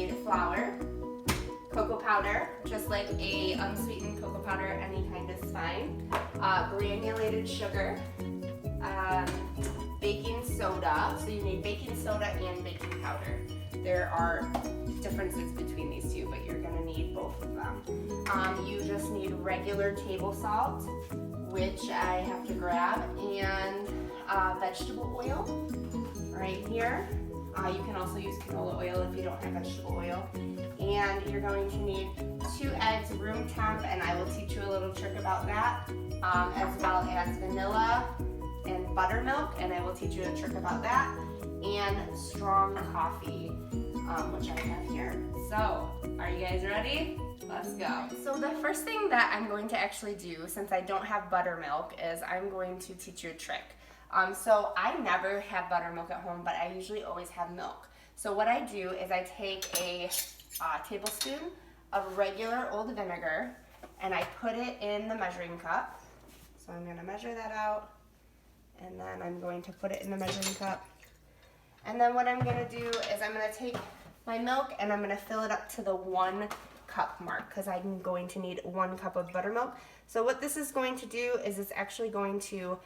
need flour, cocoa powder, just like a unsweetened cocoa powder, any kind is fine, granulated sugar, baking soda, so you need baking soda and baking powder. There are differences between these two, but you're gonna need both of them. You just need regular table salt, which I have to grab, and vegetable oil right here. You can also use canola oil if you don't have vegetable oil. And you're going to need 2 eggs room temp, and I will teach you a little trick about that, as well as vanilla and buttermilk, and I will teach you a trick about that, and strong coffee, which I have here. So, are you guys ready? Let's go. So the first thing that I'm going to actually do, since I don't have buttermilk, is I'm going to teach you a trick. So I never have buttermilk at home, but I usually always have milk. So what I do is I take a tablespoon of regular old vinegar, and I put it in the measuring cup. So I'm gonna measure that out, and then I'm going to put it in the measuring cup. And then what I'm gonna do is I'm gonna take my milk and I'm gonna fill it up to the 1 cup mark, because I'm going to need 1 cup of buttermilk. So what this is going to do is it's actually going to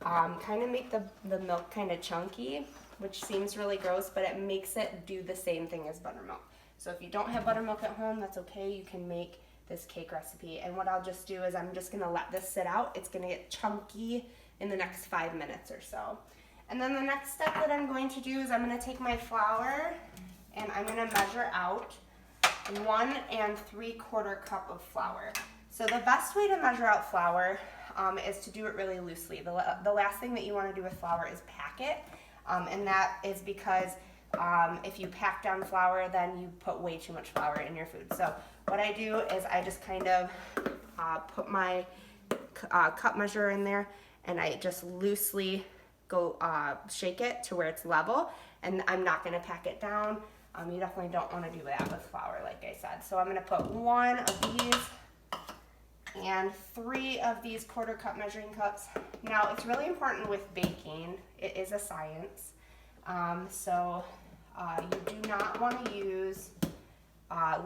kind of make the milk kind of chunky, which seems really gross, but it makes it do the same thing as buttermilk. So if you don't have buttermilk at home, that's okay. You can make this cake recipe. And what I'll just do is I'm just gonna let this sit out. It's gonna get chunky in the next 5 minutes or so. And then the next step that I'm going to do is I'm gonna take my flour and I'm gonna measure out 1 3/4 cup of flour. So the best way to measure out flour is to do it really loosely. The last thing that you want to do with flour is pack it, and that is because if you pack down flour, then you put way too much flour in your food. So what I do is I just kind of put my cup measure in there, and I just loosely go shake it to where it's level, and I'm not going to pack it down. You definitely don't want to do that with flour, like I said. So I'm going to put 1 of these and 3 of these 1/4 cup measuring cups. Now, it's really important with baking. It is a science. You do not want to use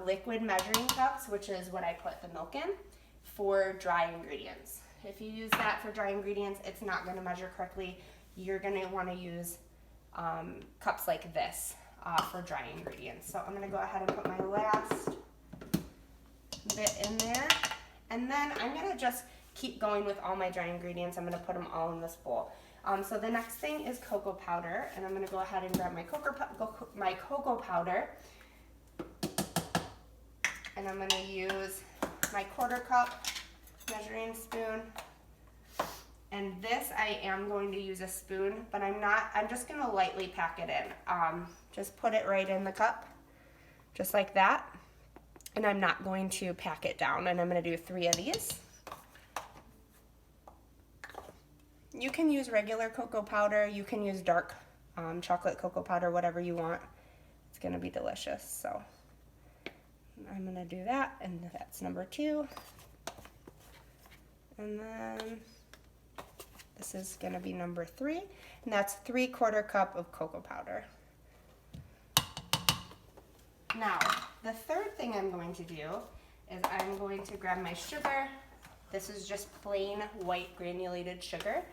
liquid measuring cups, which is what I put the milk in, for dry ingredients. If you use that for dry ingredients, it's not going to measure correctly. You're going to want to use cups like this for dry ingredients. So I'm going to go ahead and put my last bit in there. And then I'm gonna just keep going with all my dry ingredients. I'm gonna put them all in this bowl. So the next thing is cocoa powder, and I'm gonna go ahead and grab my cocoa powder, and I'm gonna use my 1/4 cup measuring spoon. And this, I am going to use a spoon, but I'm just gonna lightly pack it in. Just put it right in the cup, just like that. And I'm not going to pack it down, and I'm going to do 3 of these. You can use regular cocoa powder, you can use dark chocolate cocoa powder, whatever you want. It's going to be delicious. So I'm going to do that, and that's number 2. And then this is going to be number 3, and that's 3/4 cup of cocoa powder. Now, the third thing I'm going to do is I'm going to grab my sugar. This is just plain white granulated sugar.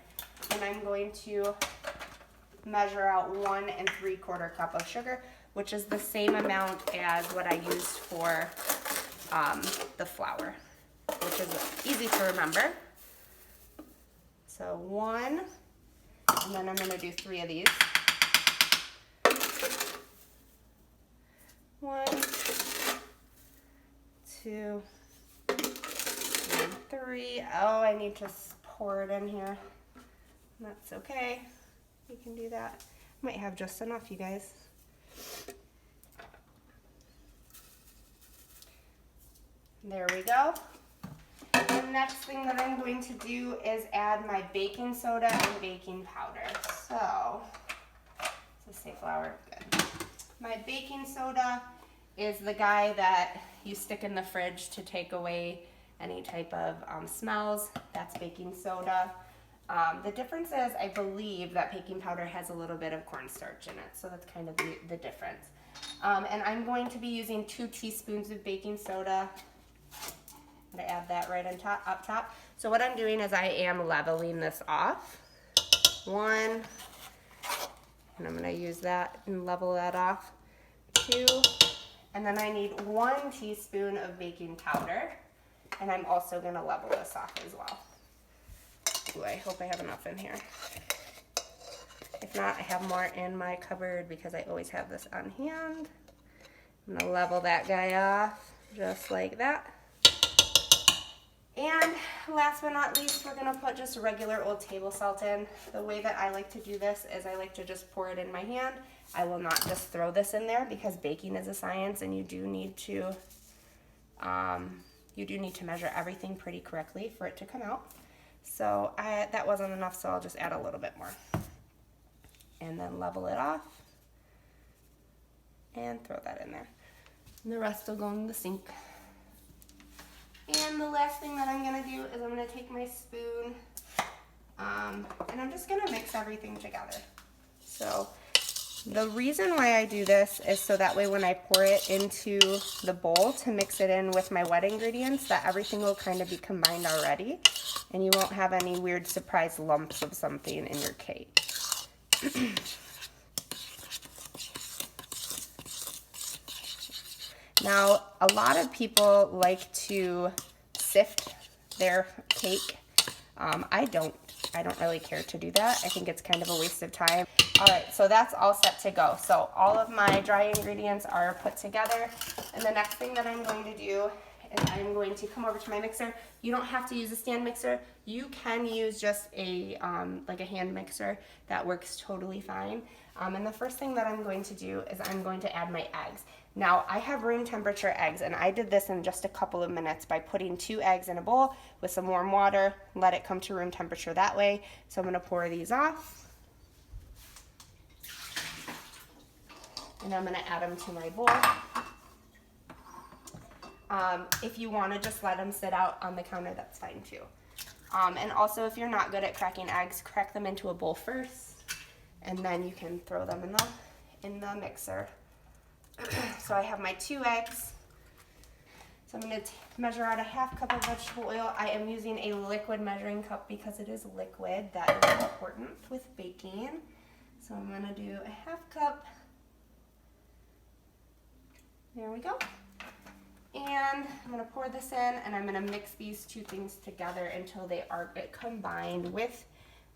And I'm going to measure out 1 3/4 cup of sugar, which is the same amount as what I used for the flour, which is easy to remember. So 1, and then I'm going to do 3 of these. 1, 2, and 3. Oh, I need to pour it in here. That's okay. You can do that. Might have just enough, you guys. There we go. The next thing that I'm going to do is add my baking soda and baking powder. So, let's say flour. Good. My baking soda is the guy that you stick in the fridge to take away any type of smells. That's baking soda. The difference is, I believe that baking powder has a little bit of cornstarch in it, so that's kind of the difference. And I'm going to be using 2 teaspoons of baking soda. I'm gonna add that right on top, up top. So what I'm doing is I am leveling this off. 1, and I'm gonna use that and level that off. 2, and then I need 1 teaspoon of baking powder, and I'm also gonna level this off as well. Ooh, I hope I have enough in here. If not, I have more in my cupboard because I always have this on hand. I'm gonna level that guy off just like that. And last but not least, we're gonna put just regular old table salt in. The way that I like to do this is I like to just pour it in my hand. I will not just throw this in there because baking is a science and you do need to measure everything pretty correctly for it to come out. So that wasn't enough, so I'll just add a little bit more. And then level it off and throw that in there. And the rest will go in the sink. And the last thing that I'm gonna do is I'm gonna take my spoon and I'm just gonna mix everything together. So the reason why I do this is so that way when I pour it into the bowl to mix it in with my wet ingredients, that everything will kind of be combined already and you won't have any weird surprise lumps of something in your cake. Now, a lot of people like to sift their cake. I don't really care to do that. I think it's kind of a waste of time. All right, so that's all set to go. So all of my dry ingredients are put together. And the next thing that I'm going to do is I'm going to come over to my mixer. You don't have to use a stand mixer. You can use just a like a hand mixer. That works totally fine. And the first thing that I'm going to do is I'm going to add my eggs. Now, I have room temperature eggs, and I did this in just a couple of minutes by putting 2 eggs in a bowl with some warm water, let it come to room temperature that way. So I'm gonna pour these off. And I'm gonna add them to my bowl. If you wanna just let them sit out on the counter, that's fine too. And also, if you're not good at cracking eggs, crack them into a bowl first, and then you can throw them in the mixer. So I have my 2 eggs. So I'm going to measure out a ½ cup of vegetable oil. I am using a liquid measuring cup because it is liquid. That is important with baking. So I'm going to do a ½ cup. There we go. And I'm going to pour this in and I'm going to mix these 2 things together until they are combined with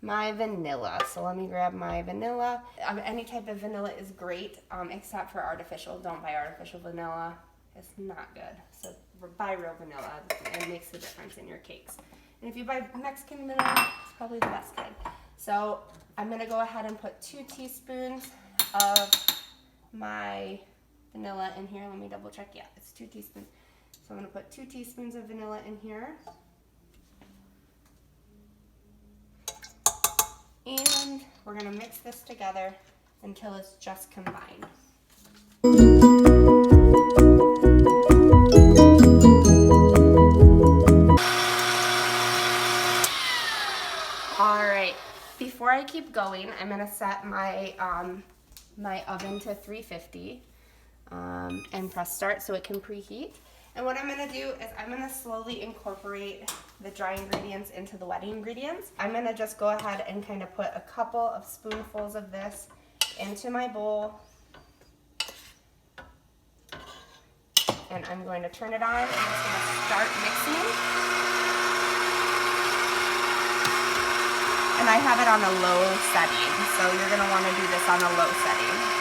my vanilla. So let me grab my vanilla. Any type of vanilla is great, except for artificial. Don't buy artificial vanilla. It's not good. So buy real vanilla. It makes a difference in your cakes. And if you buy Mexican vanilla, it's probably the best kind. So I'm going to go ahead and put 2 teaspoons of my vanilla in here. Let me double check. Yeah, it's 2 teaspoons. So I'm going to put 2 teaspoons of vanilla in here. And we're going to mix this together until it's just combined. All right, before I keep going, I'm going to set my my oven to 350 and press start so it can preheat. And what I'm going to do is I'm going to slowly incorporate the dry ingredients into the wet ingredients. I'm going to just go ahead and kind of put a couple of spoonfuls of this into my bowl. And I'm going to turn it on and I'm just going to start mixing. And I have it on a low setting, so you're going to want to do this on a low setting.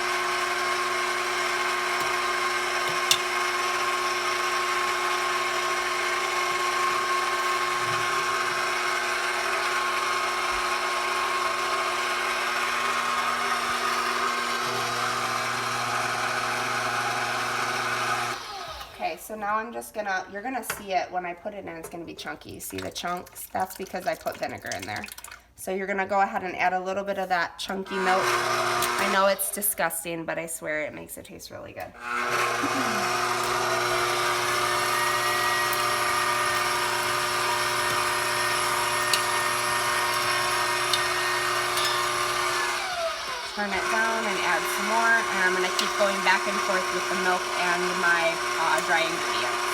Okay, so now I'm just gonna, you're gonna see it when I put it in, it's gonna be chunky. You see the chunks? That's because I put vinegar in there. So you're gonna go ahead and add a little bit of that chunky milk. I know it's disgusting, but I swear it makes it taste really good. Turn it down and add add some more, and I'm gonna keep going back and forth with the milk and my dry ingredients.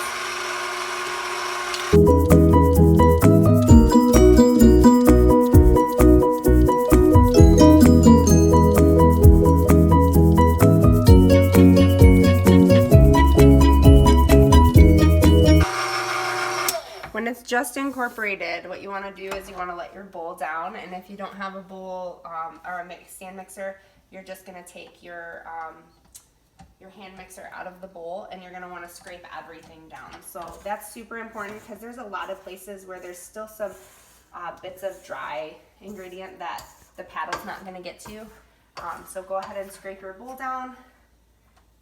When it's just incorporated, what you want to do is you want to let your bowl down, and if you don't have a bowl or a stand mixer, you're just going to take your hand mixer out of the bowl, and you're going to want to scrape everything down. So that's super important because there's a lot of places where there's still some bits of dry ingredient that the paddle's not going to get to. So go ahead and scrape your bowl down,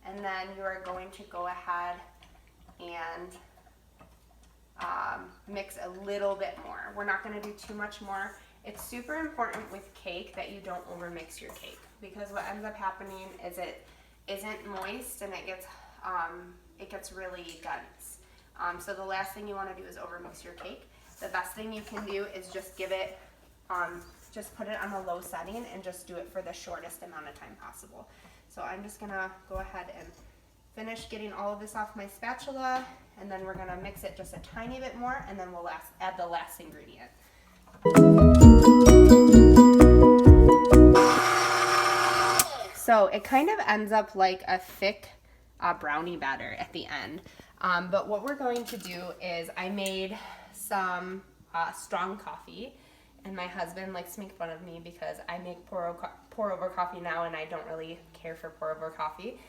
and then you are going to go ahead and mix a little bit more. We're not going to do too much more. It's super important with cake that you don't over mix your cake, because what ends up happening is it isn't moist and it gets really dense. So the last thing you want to do is over mix your cake. The best thing you can do is just give it, just put it on a low setting and just do it for the shortest amount of time possible. So I'm just gonna go ahead and finish getting all of this off my spatula, and then we're gonna mix it just a tiny bit more, and then we'll add the last ingredient. So it kind of ends up like a thick brownie batter at the end. But what we're going to do is I made some strong coffee, and my husband likes to make fun of me because I make pour over coffee now, and I don't really care for pour over coffee.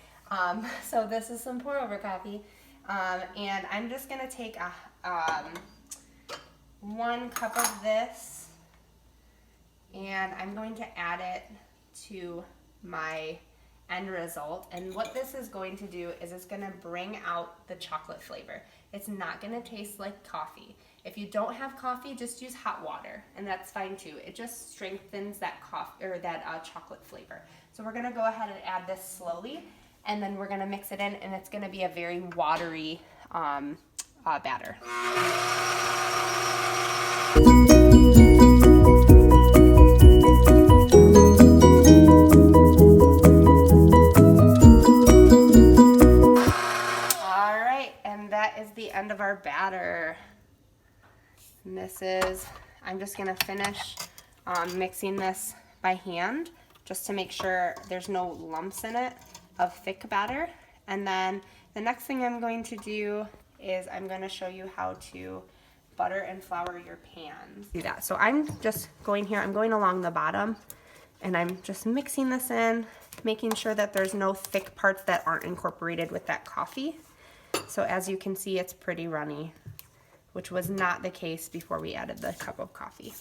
So this is some pour over coffee, and I'm just gonna take 1 cup of this, and I'm going to add it to my end result. And what this is going to do is it's going to bring out the chocolate flavor. It's not going to taste like coffee. If you don't have coffee, just use hot water, and that's fine too. It just strengthens that coffee or that chocolate flavor. So we're going to go ahead and add this slowly, and then we're going to mix it in, and it's going to be a very watery batter. Is the end of our batter. And this is, I'm just gonna finish mixing this by hand just to make sure there's no lumps in it of thick batter. And then the next thing I'm going to do is I'm going to show you how to butter and flour your pans. Do that. So I'm just going here, I'm going along the bottom, and I'm just mixing this in, making sure that there's no thick parts that aren't incorporated with that coffee. So as you can see, it's pretty runny, which was not the case before we added the cup of coffee.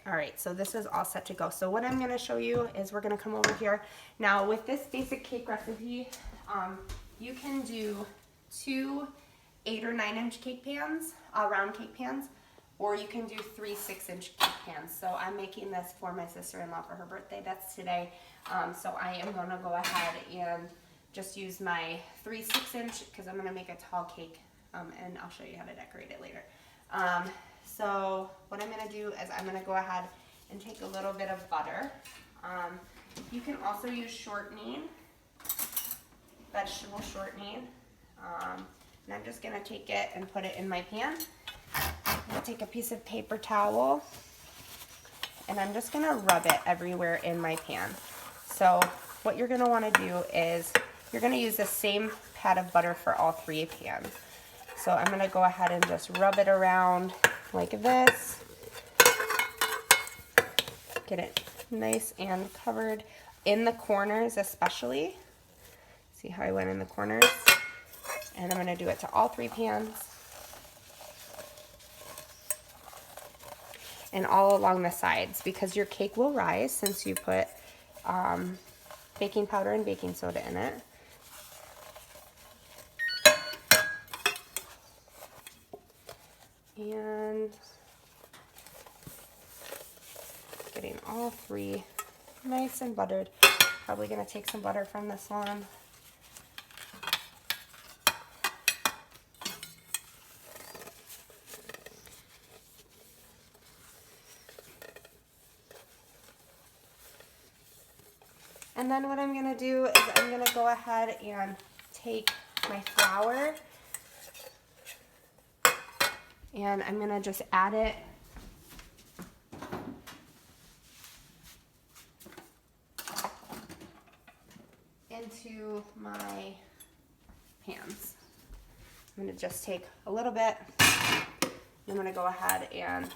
All right, so this is all set to go. So what I'm gonna show you is we're gonna come over here. Now with this basic cake recipe, you can do 2 8 or 9 inch cake pans, round cake pans, or you can do 3 6-inch cake pans. So I'm making this for my sister-in-law for her birthday. That's today. So I am gonna go ahead and just use my 3 6-inch because I'm gonna make a tall cake, and I'll show you how to decorate it later. So what I'm gonna do is I'm gonna go ahead and take a little bit of butter. You can also use shortening, vegetable shortening. And I'm just gonna take it and put it in my pan. I'm gonna take a piece of paper towel, and I'm just gonna rub it everywhere in my pan. So what you're gonna wanna do is you're gonna use the same pat of butter for all 3 pans. So I'm gonna go ahead and just rub it around like this. Get it nice and covered in the corners especially. See how I went in the corners? And I'm gonna do it to all 3 pans. And all along the sides, because your cake will rise since you put baking powder and baking soda in it. And getting all 3 nice and buttered. Probably gonna take some butter from this one. And then what I'm gonna do is I'm gonna go ahead and take my flour and I'm gonna just add it into my pans. I'm gonna just take a little bit. I'm gonna go ahead and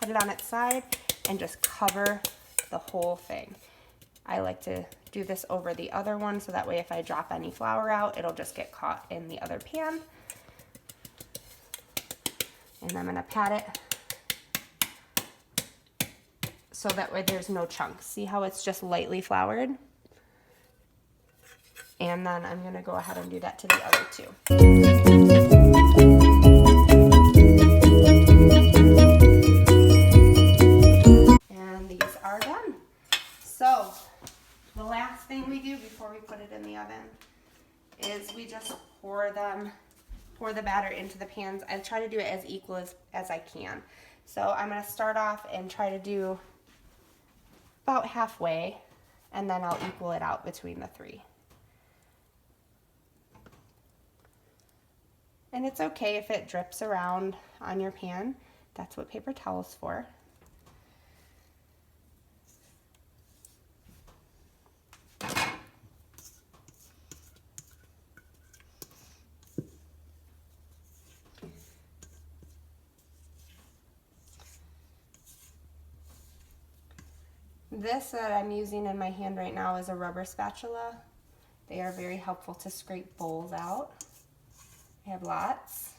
put it on its side and just cover the whole thing. I like to do this over the other one so that way if I drop any flour out, it'll just get caught in the other pan. And I'm gonna pat it so that way there's no chunks. See how it's just lightly floured? And then I'm gonna go ahead and do that to the other two. And these are done. So the last thing we do before we put it in the oven is we just pour the batter into the pans. I try to do it as equal as I can. So I'm gonna start off and try to do about halfway, and then I'll equal it out between the three. And it's okay if it drips around on your pan. That's what paper towel's for. This that I'm using in my hand right now is a rubber spatula. They are very helpful to scrape bowls out. I have lots.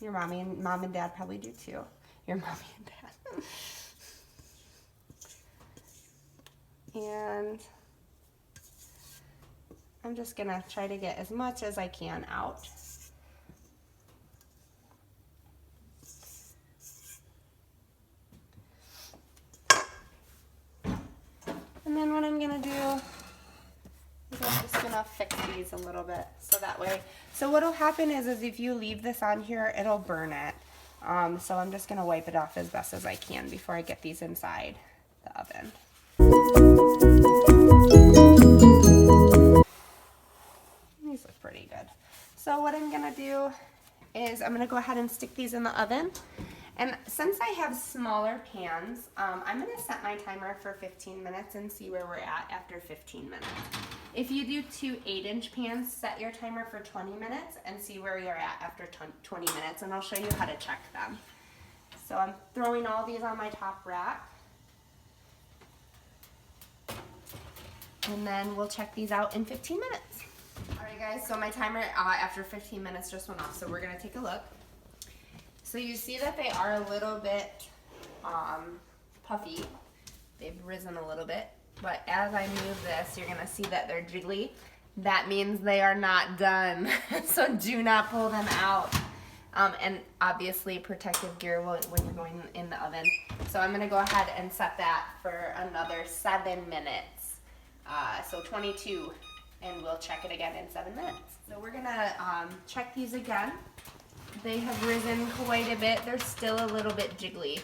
Your mom and dad probably do too. Your mommy and dad. And I'm just gonna try to get as much as I can out. And then what I'm gonna do is I'm just gonna fix these a little bit so that way. So what'll happen is if you leave this on here, it'll burn it. So I'm just gonna wipe it off as best as I can before I get these inside the oven. These look pretty good. So what I'm gonna do is I'm gonna go ahead and stick these in the oven. And since I have smaller pans, I'm gonna set my timer for 15 minutes and see where we're at after 15 minutes. If you do two 8-inch pans, set your timer for 20 minutes and see where you're at after 20 minutes, and I'll show you how to check them. So I'm throwing all these on my top rack. And then we'll check these out in 15 minutes. All right guys, so my timer after 15 minutes just went off, so we're gonna take a look. So you see that they are a little bit puffy. They've risen a little bit, but as I move this, you're gonna see that they're jiggly. That means they are not done. So do not pull them out. And obviously protective gear when you're going in the oven. So I'm gonna go ahead and set that for another 7 minutes. So 22, and we'll check it again in 7 minutes. So we're gonna check these again. They have risen quite a bit. They're still a little bit jiggly.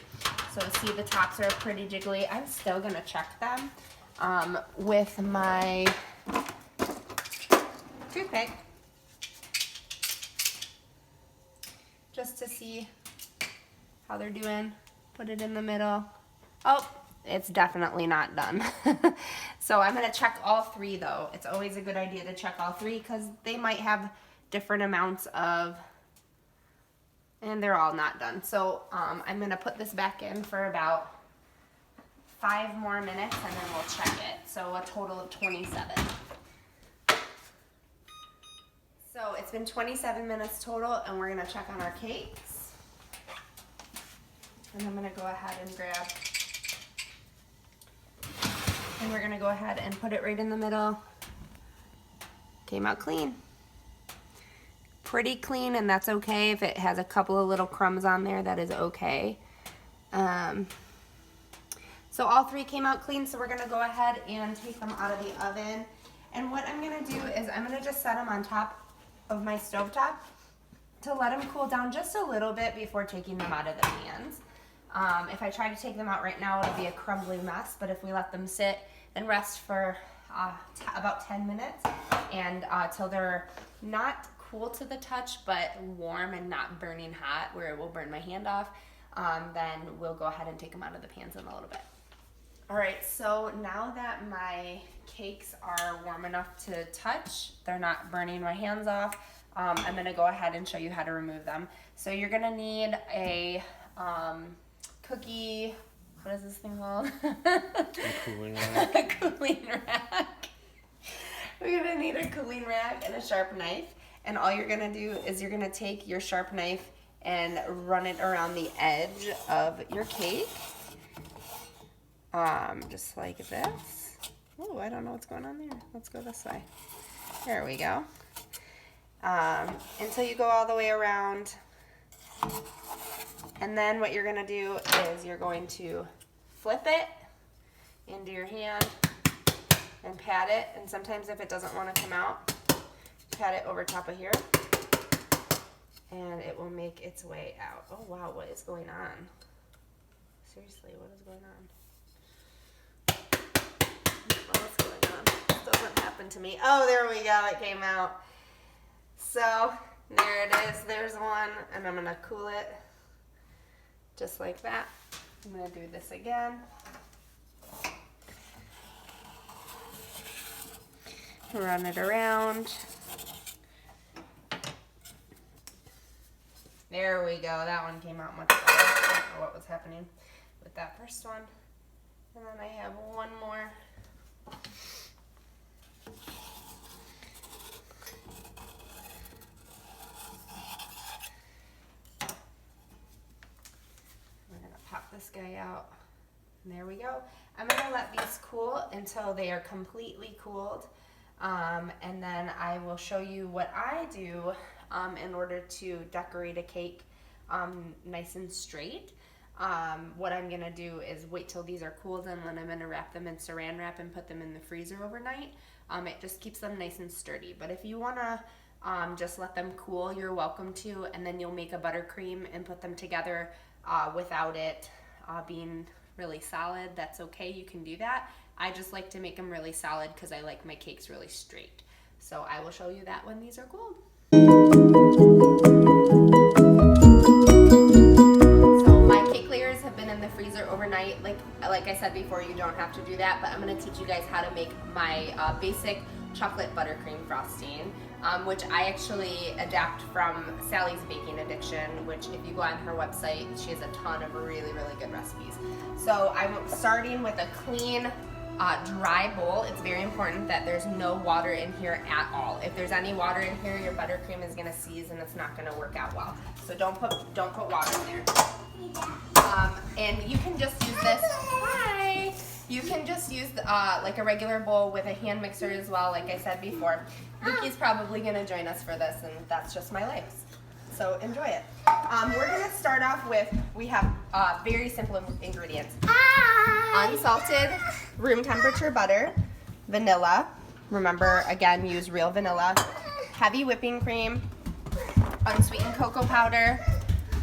So see, the tops are pretty jiggly. I'm still gonna check them with my toothpick just to see how they're doing. Put it in the middle. Oh, it's definitely not done. So I'm gonna check all three though. It's always a good idea to check all three because they might have different amounts of, and they're all not done. So I'm gonna put this back in for about 5 more minutes and then we'll check it. So a total of 27. So it's been 27 minutes total, and we're gonna check on our cakes. And I'm gonna go ahead and grab, and we're gonna go ahead and put it right in the middle. Came out clean. Pretty clean, and that's okay. If it has a couple of little crumbs on there, that is okay. So all three came out clean, so we're gonna go ahead and take them out of the oven. And what I'm gonna do is I'm gonna just set them on top of my stovetop to let them cool down just a little bit before taking them out of the pans. If I try to take them out right now, it'll be a crumbly mess, but if we let them sit and rest for about 10 minutes, and till they're not cool to the touch, but warm and not burning hot where it will burn my hand off. Then we'll go ahead and take them out of the pans in a little bit. All right, so now that my cakes are warm enough to touch, they're not burning my hands off, I'm gonna go ahead and show you how to remove them. So you're gonna need a cookie, what is this thing called? A cooling rack. A cooling rack. We're gonna need a cooling rack and a sharp knife. And all you're gonna do is you're gonna take your sharp knife and run it around the edge of your cake. Just like this. Oh, I don't know what's going on there. Let's go this way. There we go. Until you go all the way around. And then what you're gonna do is you're going to flip it into your hand and pat it. And sometimes if it doesn't want to come out, pat it over top of here. And it will make its way out. Oh wow, what is going on? Seriously, what is going on? What's going on? This doesn't happen to me. Oh, there we go, it came out. So, there it is, there's one, and I'm gonna cool it just like that. I'm gonna do this again. Run it around. There we go, that one came out much better. I don't know what was happening with that first one. And then I have one more. We're gonna pop this guy out. And there we go. I'm gonna let these cool until they are completely cooled. And then I will show you what I do in order to decorate a cake nice and straight. What I'm gonna do is wait till these are cooled, and then I'm gonna wrap them in saran wrap and put them in the freezer overnight. It just keeps them nice and sturdy. But if you wanna just let them cool, you're welcome to, and then you'll make a buttercream and put them together without it being really solid. That's okay, you can do that. I just like to make them really solid because I like my cakes really straight. So I will show you that when these are cooled. In the freezer overnight. Like I said before, you don't have to do that, but I'm going to teach you guys how to make my basic chocolate buttercream frosting, which I actually adapt from Sally's Baking Addiction, which if you go on her website, she has a ton of really good recipes. So I'm starting with a clean dry bowl. It's very important that there's no water in here at all. If there's any water in here, your buttercream is going to seize and it's not going to work out well. So don't put water in there. And you can just use this. Hi. You can just use like a regular bowl with a hand mixer as well. Like I said before, Vicky's probably going to join us for this, and that's just my life. So enjoy it. We're going to start off with, we have very simple ingredients. Unsalted room temperature butter, vanilla. Remember, again, use real vanilla. Heavy whipping cream, unsweetened cocoa powder,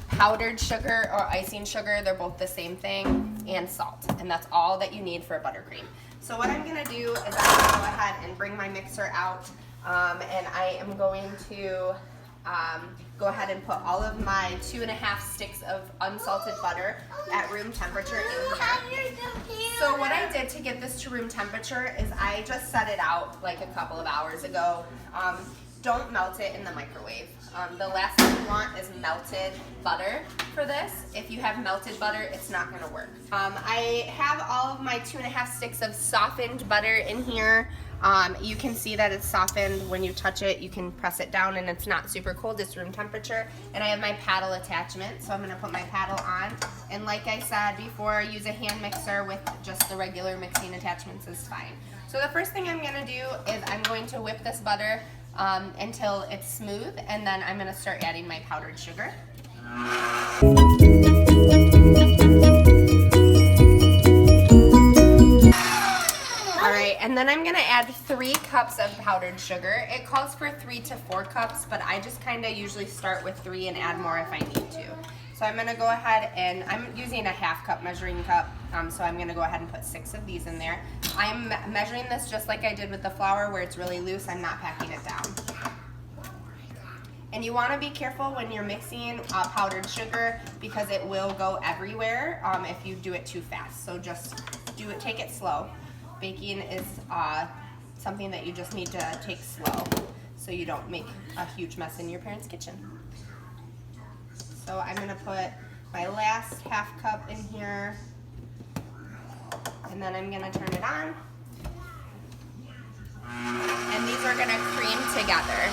powdered sugar or icing sugar, they're both the same thing, and salt. And that's all that you need for a buttercream. So what I'm gonna do is I'm gonna go ahead and bring my mixer out, and I am going to go ahead and put all of my 2.5 sticks of unsalted butter at room temperature in here. So what I did to get this to room temperature is I just set it out like a couple of hours ago. Don't melt it in the microwave. The last thing you want is melted butter for this. If you have melted butter, it's not gonna work. I have all of my 2.5 sticks of softened butter in here. You can see that it's softened when you touch it. You can press it down and it's not super cold, it's room temperature. And I have my paddle attachment, so I'm gonna put my paddle on. And like I said before, use a hand mixer with just the regular mixing attachments is fine. So the first thing I'm gonna do is I'm going to whip this butter until it's smooth, and then I'm gonna start adding my powdered sugar. Alright, and then I'm gonna add 3 cups of powdered sugar. It calls for 3 to 4 cups, but I just kinda usually start with 3 and add more if I need to. So I'm gonna go ahead and I'm using a 1/2 cup measuring cup, so I'm gonna go ahead and put 6 of these in there. I'm measuring this just like I did with the flour where it's really loose. I'm not packing it down. And you want to be careful when you're mixing powdered sugar because it will go everywhere if you do it too fast. So just do it, take it slow. Baking is something that you just need to take slow so you don't make a huge mess in your parents' kitchen. So I'm going to put my last half cup in here, and then I'm going to turn it on. And these are going to cream together.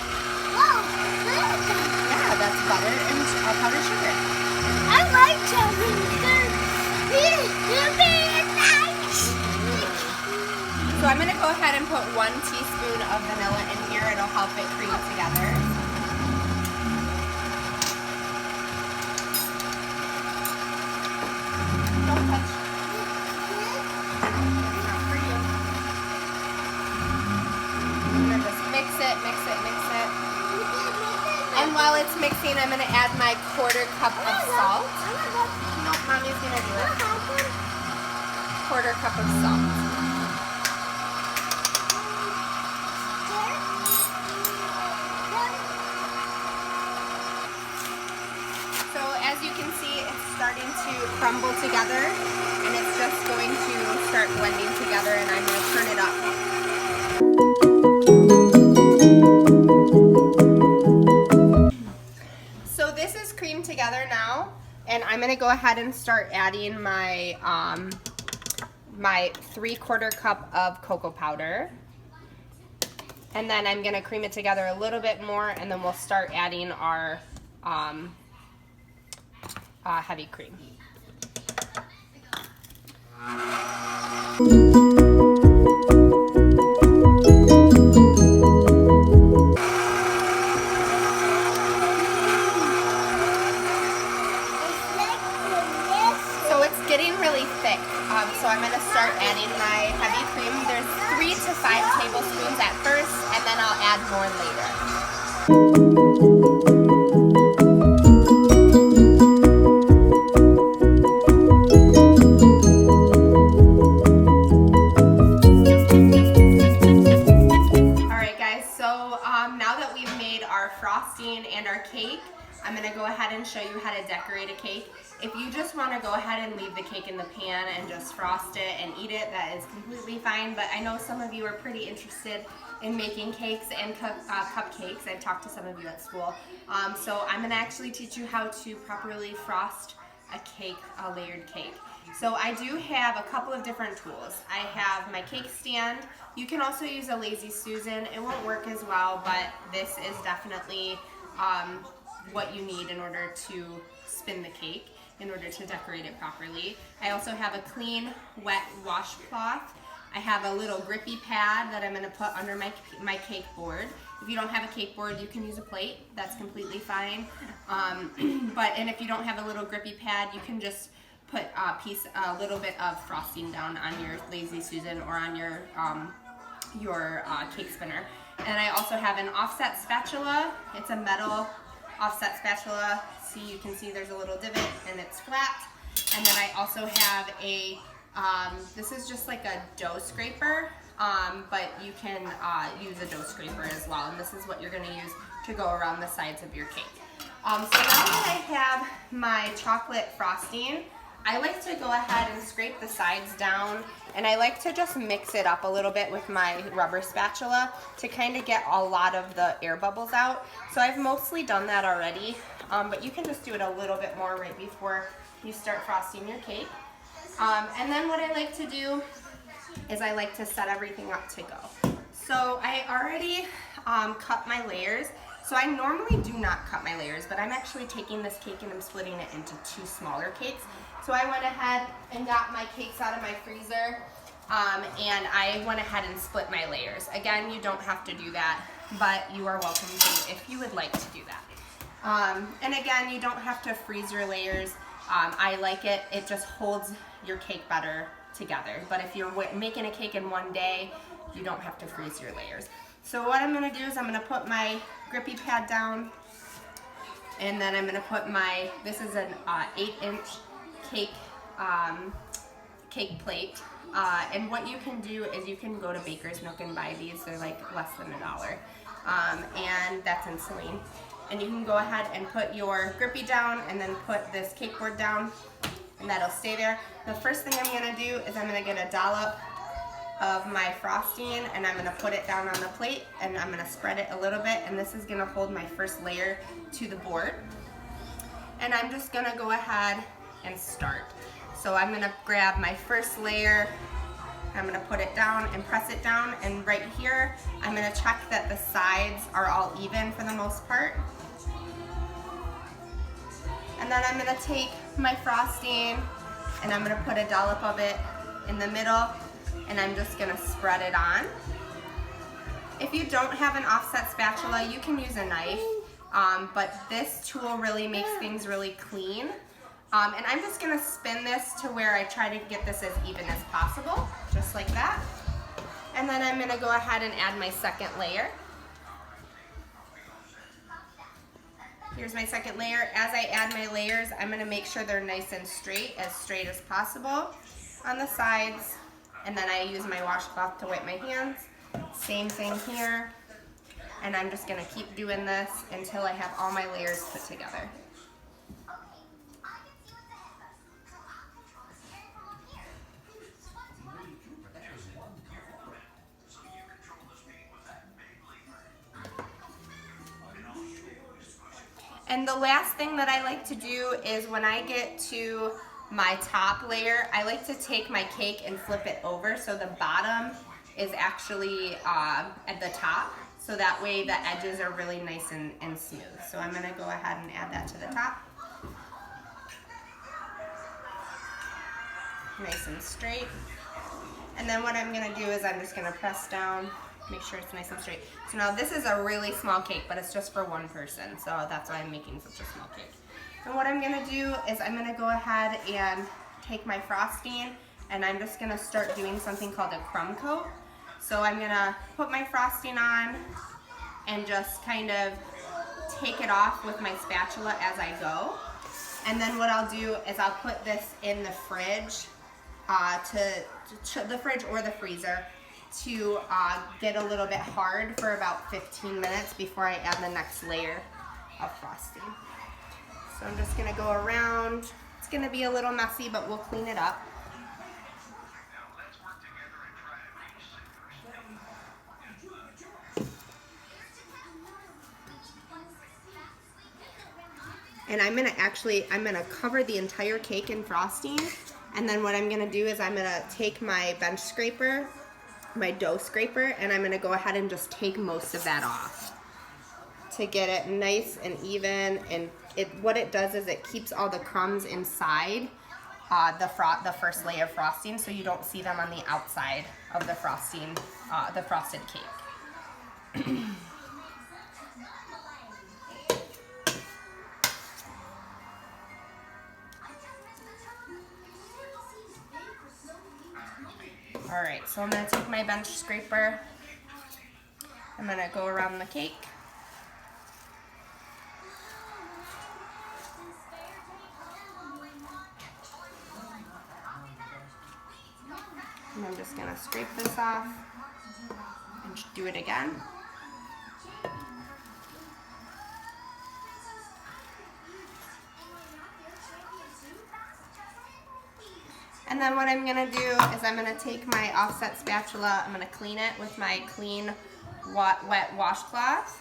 Whoa, Yeah, that's butter and powdered sugar. I like chocolate. They're very nice. So I'm going to go ahead and put 1 teaspoon of vanilla in here. It'll help it cream together. Don't touch. Not for you. I'm going to just mix it, mix it, mix it. And while it's mixing, I'm going to add my 1/4 cup of salt. No, Mommy's going to do it. 1/4 cup of salt. So as you can see, it's starting to crumble together, and it's just going to start blending together, and I'm going to turn it up. So this is creamed together now, and I'm going to go ahead and start adding my my 3/4 cup of cocoa powder. And then I'm going to cream it together a little bit more, and then we'll start adding our heavy cream. So it's getting really thick. So I'm going to start adding my heavy cream. There's 3 to 5 tablespoons at first, and then I'll add more later. Frosting and our cake, I'm going to go ahead and show you how to decorate a cake. If you just want to go ahead and leave the cake in the pan and just frost it and eat it, that is completely fine, but I know some of you are pretty interested in making cakes and cupcakes. I've talked to some of you at school. So I'm going to actually teach you how to properly frost a cake, a layered cake. So I do have a couple of different tools. I have my cake stand. You can also use a Lazy Susan. It won't work as well, but this is definitely what you need in order to spin the cake, in order to decorate it properly. I also have a clean, wet washcloth. I have a little grippy pad that I'm going to put under my cake board. If you don't have a cake board, you can use a plate. That's completely fine. And if you don't have a little grippy pad, you can just put a little bit of frosting down on your Lazy Susan or on your cake spinner. And I also have an offset spatula. It's a metal offset spatula. See, you can see there's a little divot and it's flat. And then I also have a, this is just like a dough scraper, but you can use a dough scraper as well. And this is what you're gonna use to go around the sides of your cake. So now that I have my chocolate frosting, I like to go ahead and scrape the sides down, and I like to just mix it up a little bit with my rubber spatula to kind of get a lot of the air bubbles out. So I've mostly done that already, but you can just do it a little bit more right before you start frosting your cake. And then what I like to do is I like to set everything up to go. So I already cut my layers. So I normally do not cut my layers, but I'm actually taking this cake and I'm splitting it into 2 smaller cakes. So I went ahead and got my cakes out of my freezer, and I went ahead and split my layers. Again, you don't have to do that, but you are welcome to if you would like to do that. And again, you don't have to freeze your layers. I like it. It just holds your cake better together. But if you're making a cake in one day, you don't have to freeze your layers. So what I'm going to do is I'm going to put my grippy pad down, and then I'm going to put this is an 8-inch cake plate. And what you can do is you can go to Baker's Nook and buy these. They're like less than $1. And that's in saline. And you can go ahead and put your grippy down and then put this cake board down, and that'll stay there. The first thing I'm gonna do is I'm gonna get a dollop of my frosting and I'm gonna put it down on the plate and I'm gonna spread it a little bit, and this is gonna hold my first layer to the board. And I'm just gonna go ahead and start. So I'm gonna grab my first layer, I'm gonna put it down and press it down, and right here I'm gonna check that the sides are all even for the most part. And then I'm gonna take my frosting and I'm gonna put a dollop of it in the middle, and I'm just gonna spread it on. If you don't have an offset spatula, you can use a knife, but this tool really makes things really clean. And I'm just gonna spin this to where I try to get this as even as possible, just like that. And then I'm gonna go ahead and add my second layer. Here's my second layer. As I add my layers, I'm gonna make sure they're nice and straight as possible on the sides. And then I use my washcloth to wipe my hands. Same thing here. And I'm just gonna keep doing this until I have all my layers put together. And the last thing that I like to do is when I get to my top layer, I like to take my cake and flip it over so the bottom is actually at the top, so that way the edges are really nice and smooth. So I'm gonna go ahead and add that to the top. Nice and straight. And then what I'm gonna do is I'm just gonna press down, make sure it's nice and straight. So now this is a really small cake, but it's just for one person, so that's why I'm making such a small cake. And what I'm gonna do is I'm gonna go ahead and take my frosting and I'm just gonna start doing something called a crumb coat. So I'm gonna put my frosting on and just kind of take it off with my spatula as I go. And then what I'll do is I'll put this in the fridge, the fridge or the freezer, to get a little bit hard for about 15 minutes before I add the next layer of frosting. So I'm just gonna go around. It's gonna be a little messy, but we'll clean it up. And I'm gonna cover the entire cake in frosting. And then what I'm gonna do is I'm gonna take my bench scraper, my dough scraper, and I'm gonna go ahead and just take most of that off to get it nice and even. And what it does is it keeps all the crumbs inside the first layer of frosting, so you don't see them on the outside of the frosting, the frosted cake. All right, so I'm gonna take my bench scraper. I'm gonna go around the cake. And I'm just gonna scrape this off and do it again. And then what I'm gonna do is I'm gonna take my offset spatula, I'm gonna clean it with my clean wet washcloth.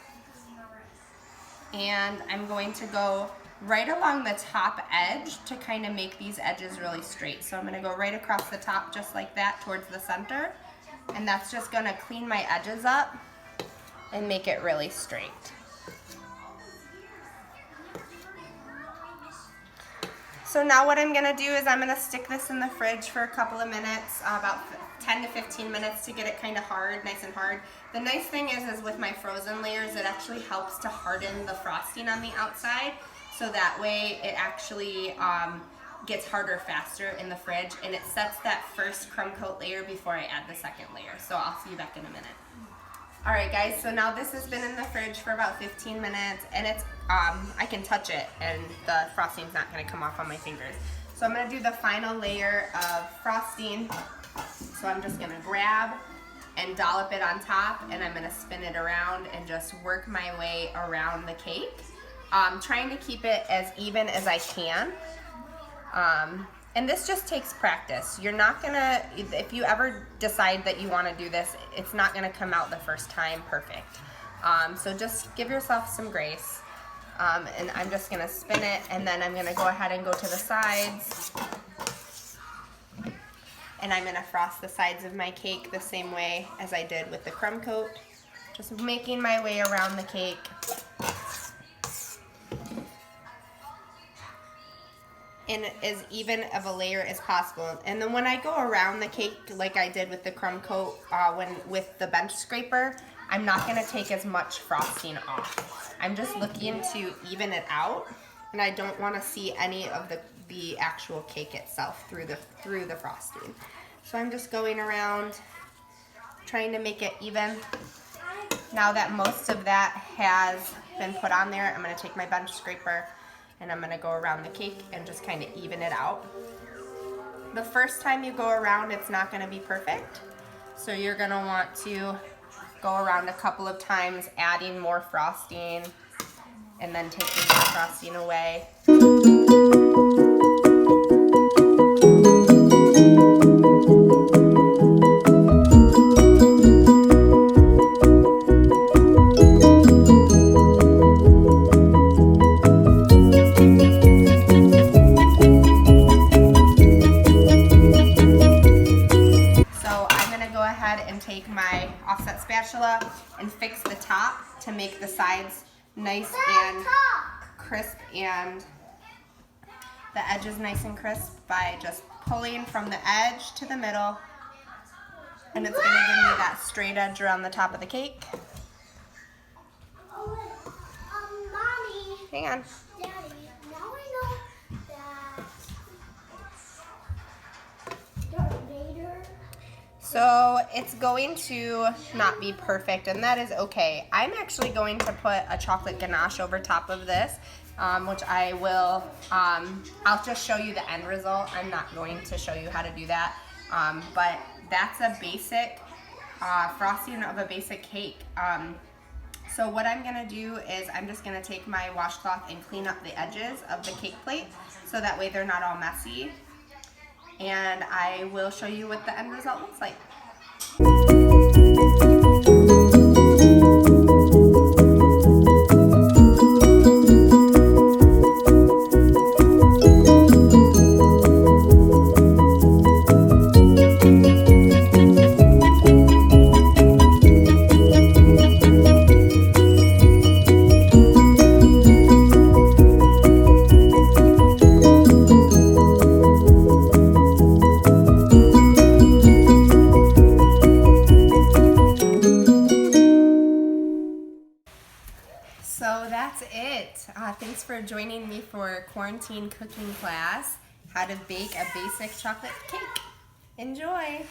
And I'm going to go right along the top edge to kind of make these edges really straight. So I'm gonna go right across the top just like that towards the center. And that's just gonna clean my edges up and make it really straight. So now what I'm gonna do is I'm gonna stick this in the fridge for a couple of minutes, about 10 to 15 minutes to get it kind of hard, nice and hard. The nice thing is with my frozen layers, it actually helps to harden the frosting on the outside, so that way it actually gets harder faster in the fridge, and it sets that first crumb coat layer before I add the second layer. So I'll see you back in a minute. All right guys, so now this has been in the fridge for about 15 minutes, and it's I can touch it and the frosting's not gonna come off on my fingers. So I'm gonna do the final layer of frosting So I'm just gonna grab and dollop it on top, and I'm gonna spin it around and just work my way around the cake. Trying to keep it as even as I can. And this just takes practice. You're not gonna, if you ever decide that you wanna do this, it's not gonna come out the first time perfect. So just give yourself some grace. And I'm just gonna spin it, and then I'm gonna go ahead and go to the sides. And I'm gonna frost the sides of my cake the same way as I did with the crumb coat. Just making my way around the cake. In as even of a layer as possible. And then when I go around the cake like I did with the crumb coat, with the bench scraper, I'm not gonna take as much frosting off. I'm just looking to even it out, and I don't wanna see any of the actual cake itself through the frosting. So I'm just going around, trying to make it even. Now that most of that has been put on there, I'm gonna take my bench scraper and I'm gonna go around the cake and just kind of even it out. The first time you go around, it's not gonna be perfect. So you're gonna want to go around a couple of times, adding more frosting and then taking more frosting away. Take my offset spatula and fix the top to make the sides nice and crisp and the edges nice and crisp by just pulling from the edge to the middle, and it's going to give me that straight edge around the top of the cake. Mommy. Hang on. Daddy, now I know that later. So it's going to not be perfect, and that is okay. I'm actually going to put a chocolate ganache over top of this, which I will, I'll just show you the end result. I'm not going to show you how to do that, but that's a basic frosting of a basic cake. So what I'm gonna do is I'm just gonna take my washcloth and clean up the edges of the cake plate so that way they're not all messy. And I will show you what the end result looks like. So that's it. Thanks for joining me for quarantine cooking class, how to bake a basic chocolate cake. Enjoy!